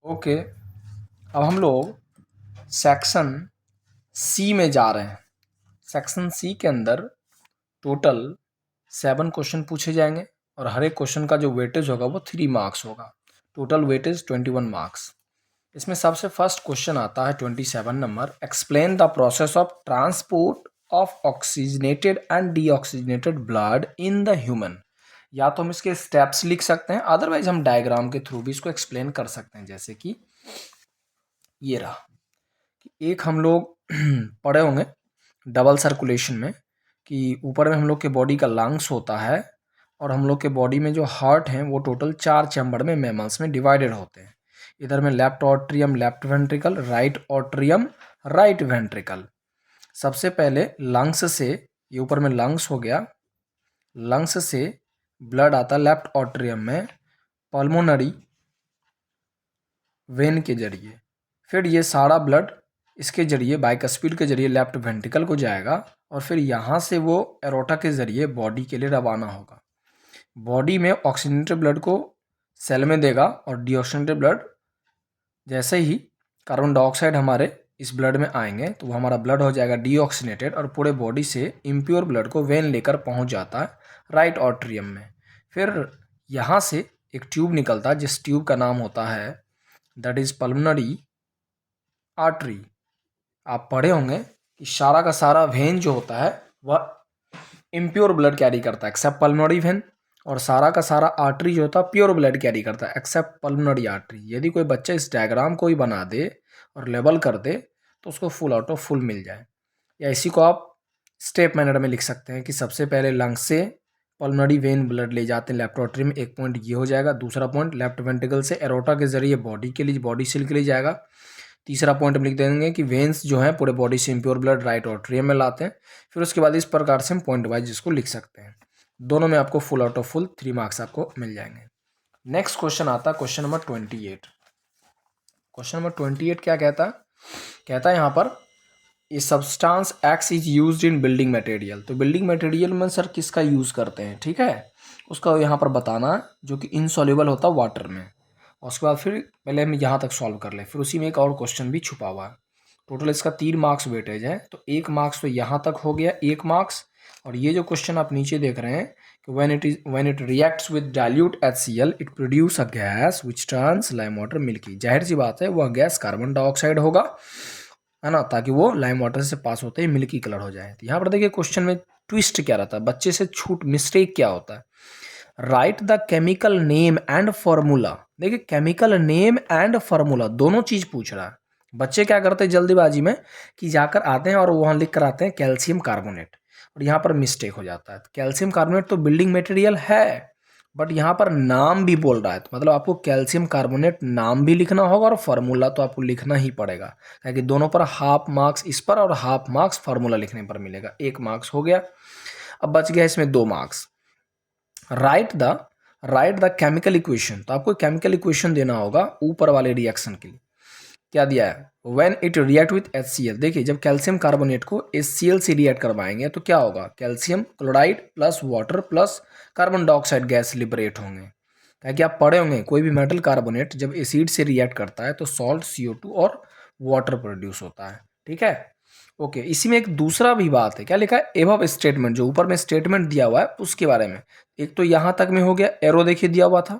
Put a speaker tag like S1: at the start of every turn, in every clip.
S1: Okay, अब हम लोग सेक्शन सी में जा रहे हैं। सेक्शन सी के अंदर टोटल 7 क्वेश्चन पूछे जाएंगे और हर एक क्वेश्चन का जो वेटेज होगा वो 3 मार्क्स होगा। Total weightage 21 marks. इसमें सबसे फर्स्ट क्वेश्चन आता है 27 number, explain the process of transport of oxygenated and deoxygenated blood in the human. या तो हम इसके स्टेप्स लिख सकते हैं, अदरवाइज हम डायग्राम के थ्रू भी इसको एक्सप्लेन कर सकते हैं। जैसे कि ये रहा कि एक हम लोग पढ़े होंगे डबल सर्कुलेशन में कि ऊपर में हम लोग के बॉडी का लंग्स होता है और हम लोग के बॉडी में जो हार्ट हैं वो टोटल 4 चैम्बर में मैमल्स में डिवाइडेड होते हैं। इधर में left atrium left ventricle, right atrium right ventricle. सबसे पहले लंग्स से, ये ऊपर में लंग्स हो गया, लंग्स से ब्लड आता है लेफ्ट ऑट्रियम में पल्मोनरी वेन के जरिए, फिर ये सारा ब्लड इसके जरिए बाइकस्पिड के जरिए लेफ्ट वेंट्रिकल को जाएगा और फिर यहाँ से वो एरोटा के जरिए बॉडी के लिए रवाना होगा। बॉडी में ऑक्सीजनेटेड ब्लड को सेल में देगा और डीऑक्सीजनेटेड ब्लड जैसे ही कार्बन डाइऑक्साइड हमारे इस ब्लड में आएंगे तो वो हमारा ब्लड हो जाएगा डीऑक्सीनेटेड और पूरे बॉडी से इम्प्योर ब्लड को वेन लेकर पहुंच जाता है राइट ऑट्रियम में। फिर यहाँ से एक ट्यूब निकलता है जिस ट्यूब का नाम होता है दैट इज पल्मोनरी आर्टरी। आप पढ़े होंगे कि सारा का सारा वेन जो होता है वह इम्प्योर ब्लड कैरी करता है एक्सेप्ट पल्मोनरी वेन, और सारा का सारा आर्टरी जो होता है प्योर ब्लड कैरी करता है एक्सेप्ट पल्मोनरी आर्टरी। यदि कोई बच्चा इस डायग्राम को ही बना दे और लेबल कर दे तो उसको फुल आउट ऑफ फुल मिल जाए। या इसी को आप स्टेप मैनर में लिख सकते हैं कि सबसे पहले लंग्स से पल्मोनरी वेन ब्लड ले जाते हैं लेफ्ट आर्टरी में, एक पॉइंट ये हो जाएगा। दूसरा पॉइंट लेफ्ट वेंट्रिकल से एरोटा के जरिए बॉडी के लिए, बॉडी सेल के लिए जाएगा। तीसरा पॉइंट हम लिख देंगे कि वेन्स जो है पूरे बॉडी से इम्प्योर ब्लड राइट ऑट्रियम में लाते हैं। फिर उसके बाद इस प्रकार से हम पॉइंट वाइज इसको लिख सकते हैं। दोनों में आपको full out of full 3 marks आपको मिल जाएंगे। नेक्स्ट क्वेश्चन आता है क्वेश्चन नंबर 28। क्वेश्चन नंबर 28 क्या कहता है? कहता है यहाँ पर ये substance x is used in building material. तो बिल्डिंग मटेरियल में सर किसका यूज़ करते हैं, ठीक है, उसका यहाँ पर बताना है, जो कि इनसॉल्युबल होता है वाटर में। और उसके बाद फिर पहले हम यहाँ तक सॉल्व कर लें, फिर उसी में एक और क्वेश्चन भी छुपा हुआ है। टोटल इसका 3 मार्क्स वेटेज है, तो 1 मार्क्स तो यहाँ तक हो गया 1 मार्क्स। और ये जो क्वेश्चन आप नीचे देख रहे हैं कि when it reacts with dilute HCl it produce a gas which turns lime water milky. जाहिर सी बात है वह गैस कार्बन डाइऑक्साइड होगा, है ना, ताकि वो लाइम वाटर से पास होते ही मिल्की कलर हो जाए। तो यहाँ पर देखिए क्वेश्चन में ट्विस्ट क्या रहता है, बच्चे से छूट मिस्टेक क्या होता है। Write the chemical name and formula. देखिए केमिकल नेम एंड फॉर्मूला दोनों चीज पूछ रहा है। बच्चे क्या करते हैं जल्दीबाजी में कि जाकर आते हैं और वहां लिख कर आते हैं कैल्शियम कार्बोनेट, और यहाँ पर मिस्टेक हो जाता है। कैल्शियम कार्बोनेट तो बिल्डिंग मटेरियल है, बट यहाँ पर नाम भी बोल रहा है, तो मतलब आपको कैल्शियम कार्बोनेट नाम भी लिखना होगा और फार्मूला तो आपको लिखना ही पड़ेगा, क्योंकि दोनों पर हाफ मार्क्स इस पर और हाफ मार्क्स फार्मूला लिखने पर मिलेगा। 1 मार्क्स हो गया। अब बच गया इसमें 2 marks. Right the chemical equation. तो आपको केमिकल इक्वेशन देना होगा ऊपर वाले रिएक्शन के लिए। क्या दिया है? When it react with HCl। देखिए जब कैल्शियम कार्बोनेट को HCl से रिएक्ट करवाएंगे तो क्या होगा, calcium chloride plus water plus carbon dioxide gas liberate होंगे। ताकि आप पढ़े होंगे कोई भी मेटल कार्बोनेट जब एसिड से रिएक्ट करता है तो सॉल्ट CO2 और वाटर प्रोड्यूस होता है, ठीक है। ओके, इसी में एक दूसरा भी बात है, क्या लिखा है, एबव स्टेटमेंट, जो ऊपर में स्टेटमेंट दिया हुआ है उसके बारे में। एक तो यहां तक में हो गया, एरो देखिए दिया हुआ था,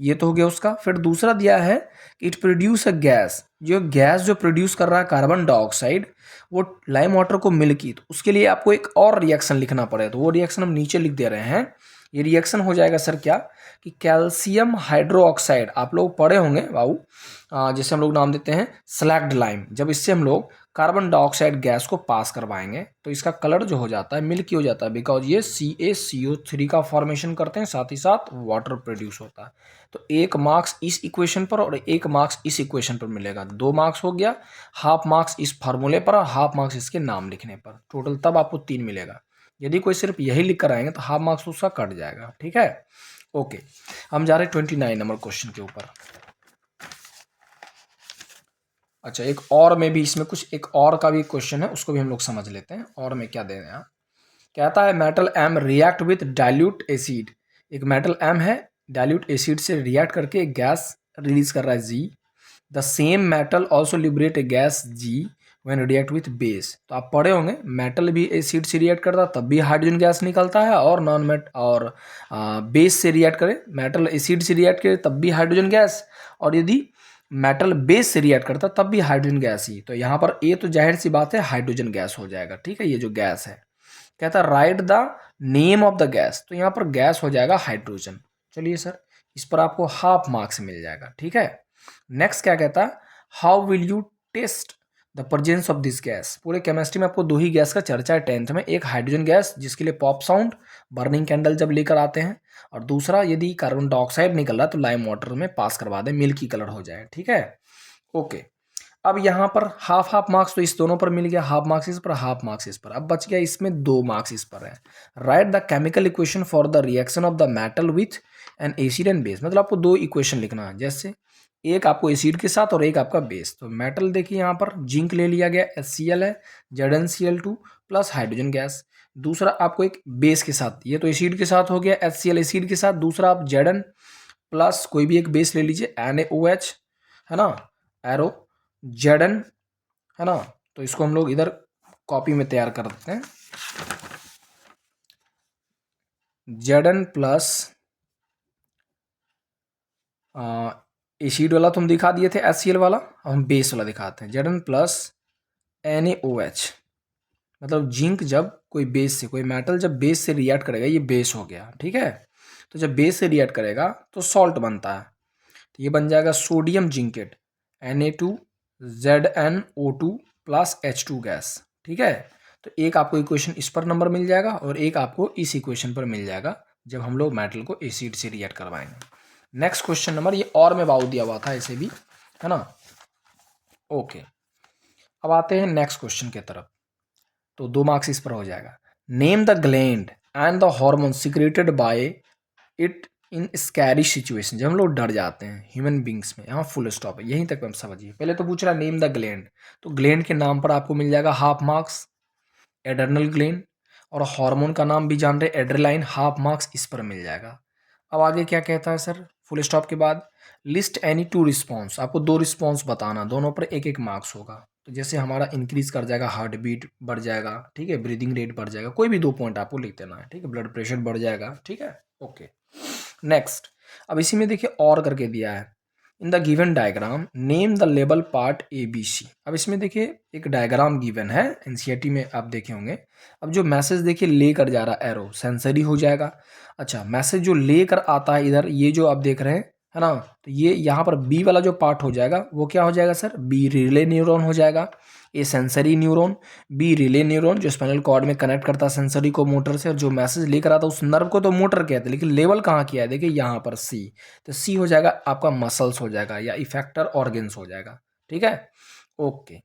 S1: ये तो हो गया उसका। फिर दूसरा दिया है कि इट प्रोड्यूस अ गैस, जो गैस जो प्रोड्यूस कर रहा है कार्बन डाइऑक्साइड वो लाइम वाटर को मिल्की, तो उसके लिए आपको एक और रिएक्शन लिखना पड़ेगा, तो वो रिएक्शन हम नीचे लिख दे रहे हैं। ये रिएक्शन हो जाएगा सर क्या कि कैल्शियम हाइड्रोक्साइड, आप लोग पढ़े होंगे बाबू, जैसे हम लोग नाम देते हैं स्लैग्ड लाइम। जब इससे हम लोग कार्बन डाइऑक्साइड गैस को पास करवाएंगे तो इसका कलर जो हो जाता है मिल्की हो जाता है, बिकॉज ये CaCO3 का फॉर्मेशन करते हैं, साथ ही साथ वाटर प्रोड्यूस होता है। तो 1 मार्क्स इस इक्वेशन पर और 1 मार्क्स इस इक्वेशन पर मिलेगा, 2 मार्क्स हो गया। हाफ मार्क्स इस फार्मूले पर और हाफ मार्क्स इसके नाम लिखने पर, टोटल तब आपको 3 मिलेगा। यदि कोई सिर्फ यही लिख कर आएंगे तो हाफ मार्क्स उसका कट जाएगा, ठीक है। ओके, हम जा रहे हैं 29 नंबर क्वेश्चन के ऊपर। अच्छा, एक और में भी इसमें कुछ एक और का भी क्वेश्चन है, उसको भी हम लोग समझ लेते हैं। और में क्या दे रहे हैं, कहता है metal M react with dilute acid. एक मेटल M है, डाइल्यूट एसिड से रिएक्ट करके एक गैस रिलीज कर रहा है G। The same metal also liberate a gas g when react with base. तो आप पढ़े होंगे मेटल भी एसिड से रिएक्ट करता तब भी हाइड्रोजन गैस निकलता है, और नॉन मेट और बेस से रिएक्ट करे, मेटल एसिड से रिएक्ट करे तब भी हाइड्रोजन गैस, और यदि मेटल बेस से रिएक्ट करता तब भी हाइड्रोजन गैस ही। तो यहाँ पर ए तो जाहिर सी बात है हाइड्रोजन गैस हो जाएगा। ठीक है, ये जो गैस है कहता है write the name of the gas, तो यहाँ पर गैस हो जाएगा हाइड्रोजन। चलिए सर, इस पर आपको हाफ मार्क्स मिल जाएगा। ठीक है, नेक्स्ट क्या कहता है, how will you test the presence of this gas. पूरे केमिस्ट्री में आपको दो ही गैस का चर्चा है 10th में, एक हाइड्रोजन गैस जिसके लिए पॉप साउंड बर्निंग कैंडल जब लेकर आते हैं, और दूसरा यदि कार्बन डाइऑक्साइड निकल रहा है तो लाइम वाटर में पास करवा दें, मिल्की कलर हो जाए। ठीक है, ओके। अब यहाँ पर हाफ हाफ मार्क्स तो इस दोनों पर मिल गया, हाफ मार्क्स इस पर, हाफ मार्क्स इस पर। अब बच गया इसमें 2 मार्क्स इस पर है। Write the chemical equation for the reaction of the metal with an acid and base. मतलब आपको 2 इक्वेशन लिखना है, जैसे एक आपको एसिड के साथ और एक आपका बेस। तो मेटल देखिए यहाँ पर जिंक ले लिया गया, HCl है, ZnCl2 प्लस हाइड्रोजन गैस। दूसरा आपको एक बेस के साथ, ये तो एसिड के साथ हो गया HCl एसिड के साथ, दूसरा आप Zn प्लस कोई भी एक बेस ले लीजिए NaOH, है ना, एरो Zn, है ना। तो इसको हम लोग इधर कॉपी में तैयार कर देते हैं, Zn प्लस एसिड वाला तो हम दिखा दिए थे HCl वाला, अब हम बेस वाला दिखाते हैं Zn प्लस NaOH। मतलब जिंक जब कोई बेस से, कोई मेटल जब बेस से रिएक्ट करेगा, ये बेस हो गया। ठीक है, तो जब बेस से रिएक्ट करेगा तो सॉल्ट बनता है, तो ये बन जाएगा sodium zincate Na2ZnO2 plus H2 gas. ठीक है, तो एक आपको इक्वेशन इस पर नंबर मिल जाएगा और एक आपको इस इक्वेशन पर मिल जाएगा जब हम लोग मेटल को एसिड से रिएक्ट करवाएंगे। नेक्स्ट क्वेश्चन नंबर, ये और में बाउ दिया हुआ था ऐसे भी, है ना। ओके, अब आते हैं नेक्स्ट क्वेश्चन की तरफ। तो 2 मार्क्स इस पर हो जाएगा। Name the gland and the hormone secreted by it in scary situation. जब हम लोग डर जाते हैं ह्यूमन बींग्स में, यहाँ फुल स्टॉप है, यहीं तक हम समझिए। पहले तो पूछ रहा है नेम द ग्लैंड, तो ग्लैंड के नाम पर आपको मिल जाएगा हाफ मार्क्स, एडर्नल ग्लैंड, और हार्मोन का नाम भी जान रहे एड्रेलाइन, हाफ मार्क्स इस पर मिल जाएगा। अब आगे क्या कहता है सर, फुल स्टॉप के बाद लिस्ट एनी 2 रिस्पॉन्स, आपको 2 रिस्पॉन्स बताना, दोनों पर एक एक मार्क्स होगा। तो जैसे हमारा इंक्रीज कर जाएगा, हार्ट बीट बढ़ जाएगा, ठीक है, ब्रीदिंग रेट बढ़ जाएगा, कोई भी 2 पॉइंट आपको लिख देना है। ठीक है, ब्लड प्रेशर बढ़ जाएगा। ठीक है, ओके। नेक्स्ट, अब इसी में देखिए और करके दिया है, in the given diagram name the label part ABC। अब इसमें देखिए एक डायग्राम गिवन है, एनसीईआरटी में आप देखे होंगे। अब जो मैसेज देखिए लेकर जा रहा है एरो, सेंसरी हो जाएगा। अच्छा, मैसेज जो लेकर आता है इधर, ये जो आप देख रहे हैं, है ना, तो ये यहाँ पर बी वाला जो पार्ट हो जाएगा वो क्या हो जाएगा सर, बी रिले न्यूरॉन हो जाएगा। A sensory neuron, B relay neuron जो स्पाइनल कॉर्ड में कनेक्ट करता है सेंसरी को मोटर से, और जो मैसेज लेकर आता है उस नर्व को तो मोटर कहते हैं, लेकिन लेवल कहाँ किया है देखिए यहाँ पर सी, तो सी हो जाएगा आपका मसल्स हो जाएगा या इफेक्टर ऑर्गन्स हो जाएगा। ठीक है, ओके।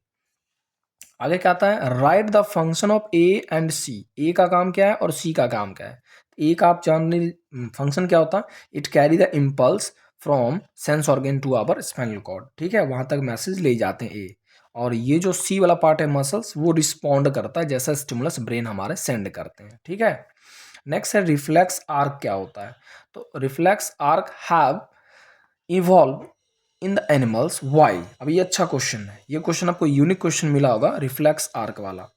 S1: आगे क्या आता है, write the function of A and C. A का काम क्या है और सी का काम क्या है। ए का आप जान लीजिए फंक्शन क्या होता है, it carry the impulse from sense organ to our spinal cord. ठीक है, वहां तक मैसेज ले जाते हैं ए, और ये जो सी वाला पार्ट है मसल्स, वो रिस्पॉन्ड करता है जैसा स्टिमुलस ब्रेन हमारे सेंड करते हैं। ठीक है, नेक्स्ट है रिफ्लेक्स आर्क क्या होता है। तो reflex arc have evolve in the animals why. अब ये अच्छा क्वेश्चन है, ये क्वेश्चन आपको यूनिक क्वेश्चन मिला होगा रिफ्लेक्स आर्क वाला।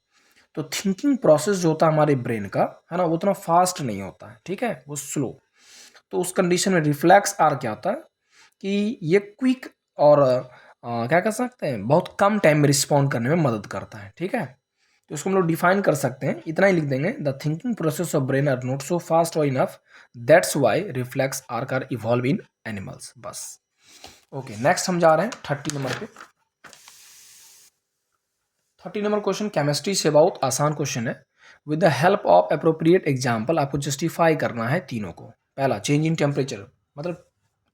S1: तो थिंकिंग प्रोसेस जो होता है हमारे ब्रेन का, है ना, वो उतना फास्ट नहीं होता है। ठीक है, वो स्लो। तो उस कंडीशन में रिफ्लेक्स आर्क क्या होता है कि ये क्विक और क्या कर सकते हैं, बहुत कम टाइम में रिस्पॉन्ड करने में मदद करता है। ठीक है, तो इसको हम लोग डिफाइन कर सकते हैं, इतना ही लिख देंगे, the thinking process of brain are not so fast और enough, that's why reflex arc are evolve in animals. बस, ओके। नेक्स्ट हम जा रहे हैं 30 नंबर पे। 30 नंबर क्वेश्चन केमिस्ट्री से बहुत आसान क्वेश्चन है। With the help of appropriate example आपको जस्टिफाई करना है तीनों को। पहला, चेंज इन टेम्परेचर, मतलब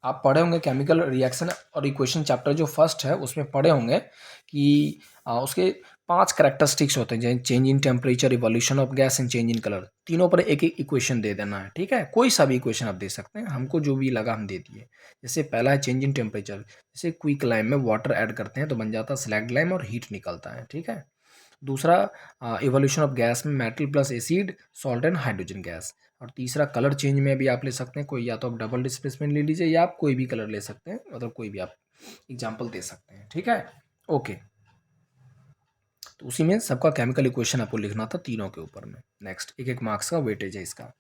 S1: आप पढ़े होंगे केमिकल रिएक्शन और इक्वेशन चैप्टर जो फर्स्ट है उसमें पढ़े होंगे कि उसके 5 कैरेक्टरिस्टिक्स होते हैं, जैसे change in temperature, evolution of gas and change in colour. तीनों पर एक एक इक्वेशन दे देना है। ठीक है, कोई सा भी इक्वेशन आप दे सकते हैं, हमको जो भी लगा हम दे दिए। जैसे पहला है चेंज इन टेम्परेचर, जैसे क्विक लाइम में वाटर ऐड करते हैं तो बन जाता है स्लैग्ड लाइम और हीट निकलता है। ठीक है, दूसरा इवोल्यूशन ऑफ गैस में metal plus acid, salt and hydrogen gas. और तीसरा कलर चेंज में भी आप ले सकते हैं, कोई या तो आप डबल डिस्प्लेसमेंट ले लीजिए या आप कोई भी कलर ले सकते हैं, मतलब कोई भी आप एग्जाम्पल दे सकते हैं, ठीक है। ओके, तो उसी में सबका केमिकल इक्वेशन आपको लिखना था तीनों के ऊपर में। नेक्स्ट, एक एक मार्क्स का वेटेज है इसका।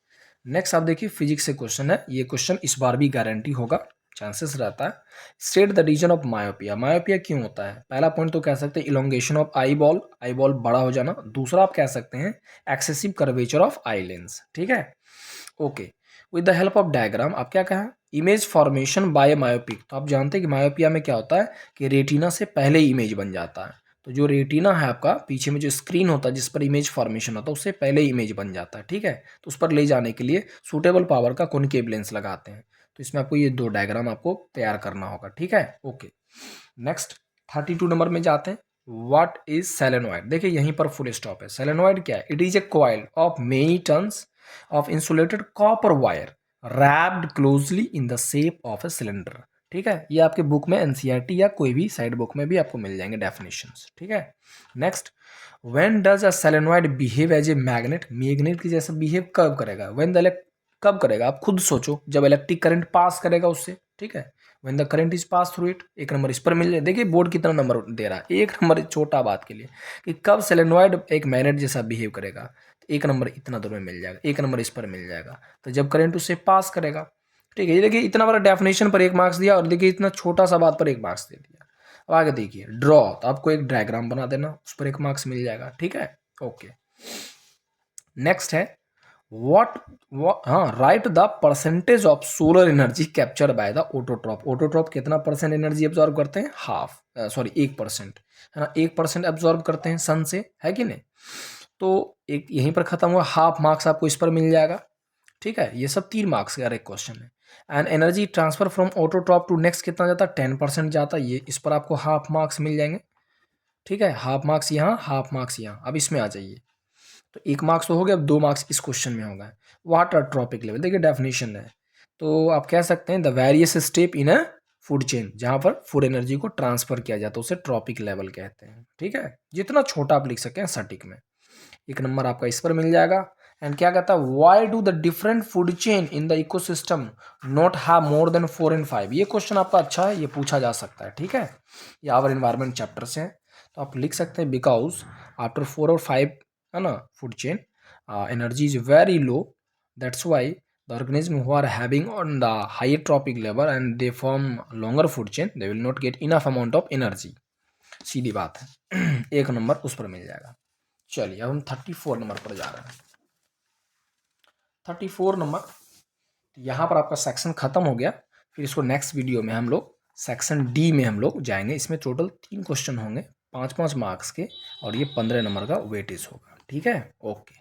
S1: नेक्स्ट आप देखिए फिजिक्स से क्वेश्चन है, ये क्वेश्चन इस बार भी गारंटी होगा, चांसेस रहता है। State the reason of myopia, myopia क्यों होता है? पहला पॉइंट तो कह सकते हैं elongation of eye ball, eye ball बड़ा हो जाना। दूसरा आप कह सकते हैं excessive curvature of eye lens, ठीक है। Okay, with the help of diagram आप क्या कहा, इमेज फॉर्मेशन बाय मायोपिक। तो आप जानते हैं कि मायोपिया में क्या होता है कि रेटिना से पहले इमेज बन जाता है। तो जो रेटिना है आपका, पीछे में जो स्क्रीन होता है जिस पर इमेज फॉर्मेशन होता है, उससे पहले इमेज बन जाता है, ठीक है। तो उस पर ले जाने के लिए सूटेबल पावर का कॉनकेव लेंस लगाते हैं। तो इसमें आपको ये दो डायग्राम आपको तैयार करना होगा, ठीक है। ओके, नेक्स्ट 32 नंबर में जाते हैं। What is solenoid? देखिए यहीं पर फुल स्टॉप है। सेलेनॉइड क्या है? It is a coil of many turns of insulated copper wire wrapped closely in the shape of a cylinder, ठीक है। ये आपके बुक में एनसीईआरटी या कोई भी साइड बुक में भी आपको मिल जाएंगे डेफिनेशंस, ठीक है। Next, when does a solenoid behave as a magnet? Magnet की जैसा बिहेव कब करेगा? व्हेन द कब करेगा? आप खुद सोचो, जब इलेक्ट्रिक करंट पास करेगा उससे, ठीक है। When the current is pass through it. एक नंबर इस पर मिल जाए। देखिए बोर्ड कितना नंबर दे रहा है, एक नंबर छोटा बात के लिए कि कब सोलेनॉइड एक मैग्नेट जैसा बिहेव करेगा, तो एक नंबर इतना दूर में मिल जाएगा, एक नंबर इस पर मिल जाएगा। तो जब करंट उससे पास करेगा, ठीक है। ये देखिए इतना बड़ा डेफिनेशन पर 1 मार्क्स दिया, और देखिए इतना छोटा सा बात पर 1 मार्क्स दे दिया। अब आगे देखिए ड्रॉ, तो आपको एक डायग्राम बना देना, उस पर 1 मार्क्स मिल जाएगा, ठीक है। ओके, नेक्स्ट है व्हाट, हाँ, right the percentage of solar energy captured by the autotroph. Autotroph कितना परसेंट एनर्जी एब्जॉर्ब करते हैं? हाफ, सॉरी 1%, है ना, 1% एब्जॉर्ब करते हैं सन से, है कि नहीं। तो एक यहीं पर खत्म हुआ, हाफ मार्क्स आपको इस पर मिल जाएगा, ठीक है। ये सब 3 मार्क्स का एक क्वेश्चन है। And energy transfer from autotroph to next कितना जाता है? 10% जाता है। ये इस पर आपको हाफ मार्क्स मिल जाएंगे, ठीक है। हाफ मार्क्स यहाँ, हाफ मार्क्स यहाँ। अब इसमें आ जाइए, तो 1 मार्क्स तो हो गया, अब 2 मार्क्स इस क्वेश्चन में होगा। वाटर ट्रॉपिक लेवल, देखिए डेफिनेशन है, तो आप कह सकते हैं the various step in a food chain, जहाँ पर फूड एनर्जी को ट्रांसफर किया जाता है उसे ट्रॉपिक लेवल कहते हैं, ठीक है। जितना छोटा आप लिख सकें सटीक में। 1 नंबर आपका इस पर मिल जाएगा। एंड क्या कहता है, why do the different food chain in the ecosystem not have more than 4 and 5? ये क्वेश्चन आपका अच्छा है, ये पूछा जा सकता है, ठीक है। ये आवर एनवायरमेंट चैप्टर से है, तो आप लिख सकते हैं बिकॉज आफ्टर 4 और 5, है ना, food chain energy is very low, that's why the organism who are having on the higher trophic level and they form longer food chain, they will not get enough amount of energy, सीधी बात है। 1 number उस पर मिल जाएगा। चलिए अब हम 34 number पर जा रहे हैं। 34 नंबर, यहाँ पर आपका सेक्शन खत्म हो गया। फिर इसको नेक्स्ट वीडियो में हम लोग सेक्शन डी में हम लोग जाएंगे। इसमें टोटल 3 क्वेश्चन होंगे, 5-5 मार्क्स के, और ये 15 नंबर का वेटेज होगा, ठीक है। ओके।